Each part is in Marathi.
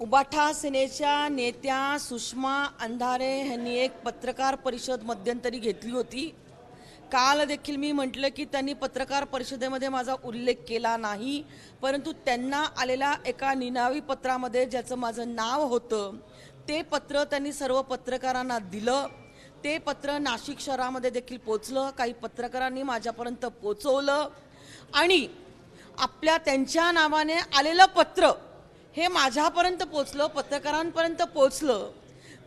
उबाठा सेनेच्या नेत्या सुषमा अंधारे यांनी एक पत्रकार परिषद मध्यंतरी घेतली होती। काल देखील मी म्हटलं की त्यांनी पत्रकार परिषदेमध्ये माझा उल्लेख केला नाही, परंतु त्यांना आलेल्या एका निनावी पत्रामध्ये ज्याचं माझं नाव होतं ते पत्र त्यांनी सर्व पत्रकारांना दिलं। ते पत्र नाशिक शहरामध्ये देखील पोहोचलं, काही पत्रकारांनी माझ्यापर्यंत पोहोचवलं आणि आपल्या त्यांच्या नावाने आलेलं पत्र हे माझ्यापर्यंत पोहोचलं, पत्रकारांपर्यंत पोहोचलं।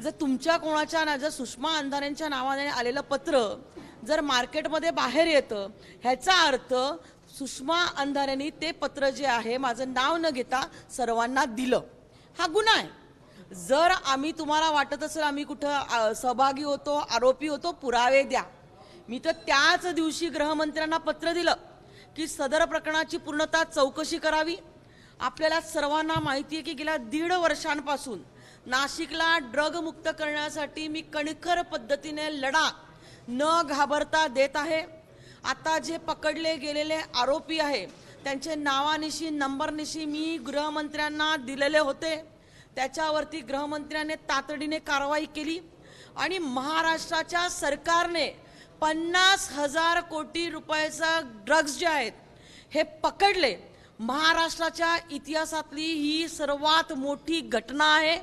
जर तुमच्या कोणाच्या जर सुषमा अंधारेंच्या नावाने आलेलं पत्र जर मार्केटमध्ये बाहेर येतं, ह्याचा अर्थ सुषमा अंधारेंनी ते पत्र जे आहे माझं नाव न घेता सर्वांना दिलं, हा गुन्हा आहे। जर आम्ही तुम्हाला वाटत असेल आम्ही कुठं सहभागी होतो, आरोपी होतो, पुरावे द्या। मी तर त्याच दिवशी गृहमंत्र्यांना पत्र दिलं की सदर प्रकरणाची पूर्णतः चौकशी करावी। आपल्याला सर्वांना माहिती आहे की गेल्या 1.5 वर्षांपासून नाशिकला ड्रग मुक्त करण्यासाठी मी कणखर पद्धतीने लढा न घाबरता देत आहे। आता जे पकडले गेलेले आरोपी आहे त्यांचे नावानिशी नंबरनिशी मी गृहमंत्र्यांना दिलेले होते, त्याच्यावरती गृहमंत्र्यांनी तातडीने कारवाई केली आणि महाराष्ट्राच्या सरकारने 50,000 कोटी रुपयाचा ड्रग्ज जे आहेत हे पकडले। महाराष्ट्राच्या इतिहासातली ही सर्वात मोठी घटना आहे।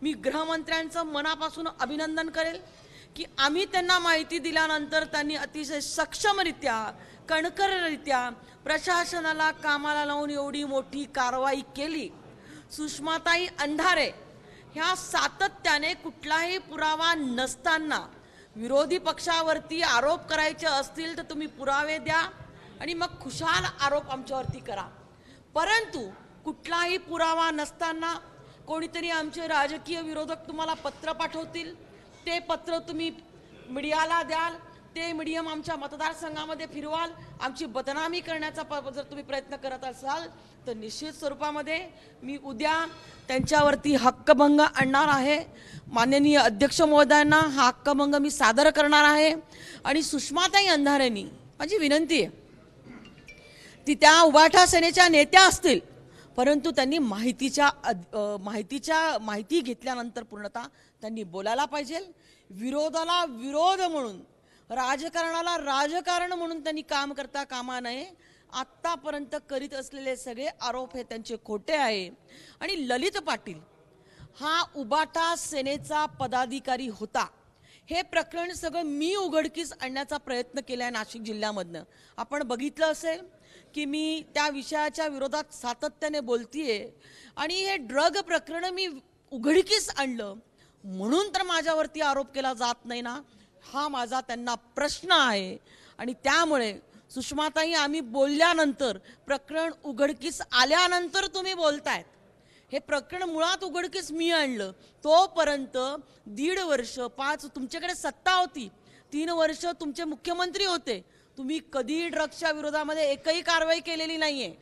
मी गृहमंत्र्यांचं मनापासून अभिनंदन करेल की आम्ही त्यांना माहिती दिल्यानंतर त्यांनी अतिशय सक्षमरित्या कणखररित्या प्रशासनाला कामाला लावून एवढी मोठी कारवाई केली। सुषमाताई अंधारे ह्या सातत्याने कुठलाही पुरावा नसताना विरोधी पक्षावरती आरोप करायचे असतील तर तुम्ही पुरावे द्या आणि मग खुशाल आरोप आमच्यावरती करा, परंतु कुठलाही पुरावा नसताना कोणीतरी आमचे राजकीय विरोधक तुम्हाला पत्र पाठवतील, ते पत्र तुम्ही मीडियाला द्याल, ते मीडियम आमच्या मतदारसंघामध्ये फिरवाल, आमची बदनामी करण्याचा जर तुम्ही प्रयत्न करत असाल तर निश्चित स्वरूपामध्ये मी उद्या त्यांच्यावरती हक्कभंग आणणार आहे। माननीय अध्यक्ष महोदयांना हा हक्कभंग मी सादर करणार आहे आणि सुषमाताई अंधारेंनी माझी विनंती आहे ती त्या उबाठा सेनेच्या नेत्या असतील, परंतु त्यांनी माहिती घेतल्यानंतर पूर्णतः त्यांनी बोलायला पाहिजे। विरोधाला विरोध म्हणून, राजकारणाला राजकारण म्हणून त्यांनी काम करता कामा नये। आत्तापर्यंत करीत असलेले सगळे आरोप हे त्यांचे खोटे आहे आणि ललित पाटील हा उबाठा सेनेचा पदाधिकारी होता। हे प्रकरण सगळं मी उघडकीस आणण्याचा प्रयत्न केलाय नाशिक जिल्ह्यामधनं। आपण बघितलं असेल की मी त्या विषयाच्या विरोधात सातत्याने बोलतीये आणि हे ड्रग प्रकरण मी उघडकीस आणलं म्हणून तर माझ्यावरती आरोप केला जात नाही ना, हा माझा त्यांना प्रश्न आहे। आणि त्यामुळे सुषमाताई आम्ही बोलल्यानंतर प्रकरण उघडकीस आल्यानंतर तुम्ही बोलतायत, हे प्रकरण मुळात उघडकीस मी आणलं, तोपर्यंत 1.5 वर्ष तुमच्याकडे सत्ता होती, 3 वर्ष तुमचे मुख्यमंत्री होते, तुम्ही कधी ड्रग्सच्या विरोधामध्ये एकही कारवाई केलेली नाहीये।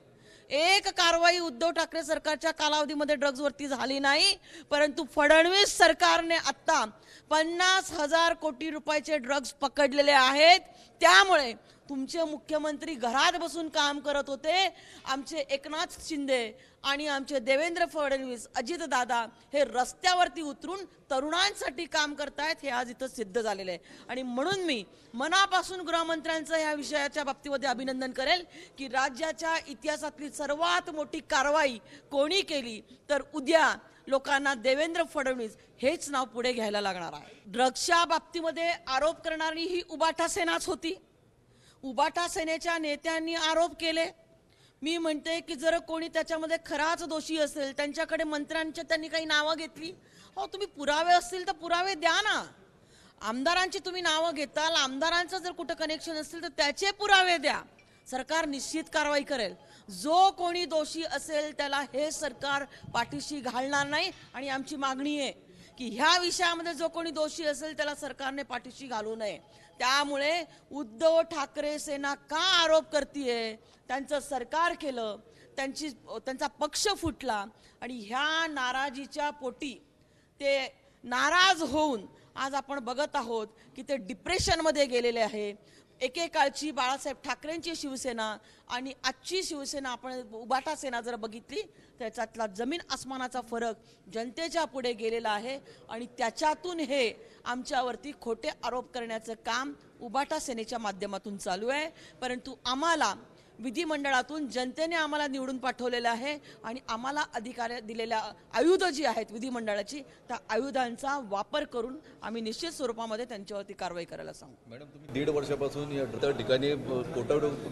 एक कारवाई उद्धव ठाकरे सरकारच्या कालावधीमध्ये ड्रग्सवरती झाली नाही, परंतु फडणवीस सरकारने आता 50,000 कोटी रुपयाचे ड्रग्स पकडलेले आहेत। त्यामुळे तुमचे मुख्यमंत्री घरात बसून काम करत होते, आमचे एकनाथ शिंदे आणि आमचे देवेंद्र फडणवीस, अजित दादा हे रस्त्यावरती उतरून तरुणांसाठी काम करतायत, हे आज इथं सिद्ध झालेलं आहे। आणि म्हणून मी मनापासून गृहमंत्र्यांचं ह्या विषयाच्या बाबतीमध्ये अभिनंदन करेल की राज्याच्या इतिहासातली सर्वात मोठी कारवाई कोणी केली तर उद्या लोकांना देवेंद्र फडणवीस हेच नाव पुढे घ्यायला लागणार आहे। ड्रग्सच्या बाबतीमध्ये आरोप करणारी ही उबाठा सेनाच होती। उबाठा सेनेच्या नेत्यांनी आरोप केले। मी म्हणते की जर कोणी त्याच्यामध्ये खराच दोषी असेल, त्यांच्याकडे मंत्र्यांच्या त्यांनी काही नावं घेतली, हो तुम्ही पुरावे असतील तर पुरावे द्या ना। आमदारांची तुम्ही नावं घेताल, आमदारांचं जर कुठं कनेक्शन असतील तर त्याचे पुरावे द्या, सरकार निश्चित कारवाई करेल। जो कोणी दोषी असेल त्याला हे सरकार पाठीशी घालणार नाही आणि आमची मागणी आहे की ह्या विषयामध्ये जो कोणी दोषी असेल त्याला सरकारने पाठीशी घालू नये। त्यामुळे उद्धव ठाकरे सेना का आरोप करतीये, त्यांचं सरकार केलं, त्यांचा पक्ष फुटला आणि ह्या नाराजीच्या पोटी ते नाराज होऊन आज आपण बघत आहोत की ते डिप्रेशनमध्ये गेलेले आहे। एकेकाळची बाळासाहेब ठाकरेंची शिवसेना आणि आजची शिवसेना आपण उबाटा सेना जर बघितली त्याच्यातला जमीन आसमानाचा फरक जनतेच्या पुढे गेलेला आहे आणि त्याच्यातून हे आमच्यावरती खोटे आरोप करण्याचं काम उबाटा सेनेच्या माध्यमातून चालू आहे। परंतु आम्हाला विधिमंडळातून जनतेने आम्हाला निवडून पाठवलेलं आहे आणि आम्हाला अधिकार दिलेल्या आयुध जी आहेत विधिमंडळाची त्या आयुधांचा वापर करून आम्ही निश्चित स्वरूपामध्ये त्यांच्यावरती कारवाई करायला सांगू। मॅडम, तुम्ही 1.5 वर्षापासून या ठिकाणी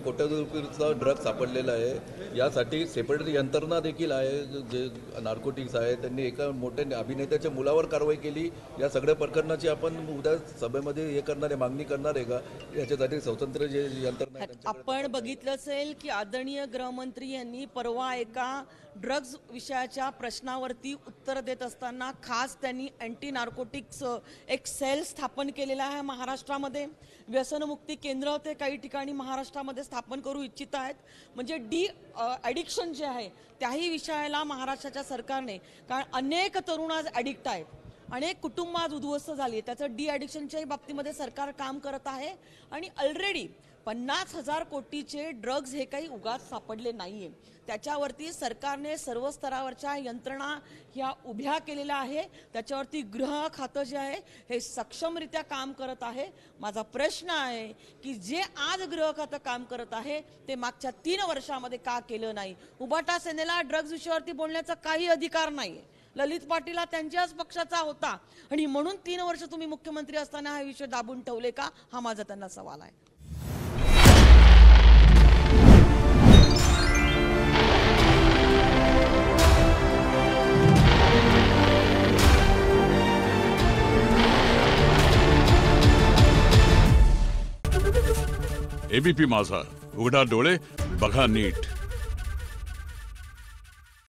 कोट्यावधीचा ड्रग सापडलेला आहे, यासाठी सेपरेट यंत्रणा देखील आहे, जे नार्कोटिक्स आहे, त्यांनी एका मोठ्या अभिनेत्याच्या मुलावर कारवाई केली। या सगळ्या प्रकरणाची आपण उद्या सभेमध्ये हे करणार आहे, मागणी करणार आहे का? याच्यासाठी स्वतंत्र जे यंत्रणा आहे आपण बघितलं की आदरणीय गृहमंत्री यांनी परवा एका ड्रग्ज विषयाच्या प्रश्नावरती उत्तर देत असताना खास त्यांनी अँटी नार्कोटिक्स एक सेल स्थापन केलेला आहे महाराष्ट्रामध्ये। व्यसनमुक्ती केंद्र ते काही ठिकाणी महाराष्ट्रामध्ये स्थापन करू इच्छित आहेत, म्हणजे ॲडिक्शन जे आहे त्याही विषयाला महाराष्ट्राच्या सरकारने, कारण अनेक तरुण आज ॲडिक्ट आहेत, अनेक कुटुंब आज उद्ध्वस्त झाली, त्याचं ॲडिक्शनच्याही बाबतीमध्ये सरकार काम करत आहे आणि ऑलरेडी 50,000 कोटीचे ड्रग्ज हे काही उगाच सापडले नाहीये, त्याच्यावरती सरकारने सर्व स्तरावरच्या यंत्रणा ह्या उभ्या केलेल्या आहे, त्याच्यावरती गृह खातं जे आहे हे सक्षमरित्या काम करत आहे। माझा प्रश्न आहे की जे आज गृह खातं काम करत आहे ते मागच्या 3 वर्षामध्ये का केलं नाही? उबाटा सेनेला ड्रग्ज विषयावरती बोलण्याचा काही अधिकार नाही, ललित पाटील हा त्यांच्याच पक्षाचा होता आणि म्हणून 3 वर्ष तुम्ही मुख्यमंत्री असताना हा विषय दाबून ठेवले का, हा माझा त्यांना सवाल आहे। एबीपी माझा, उघडा डोळे बघा नीट।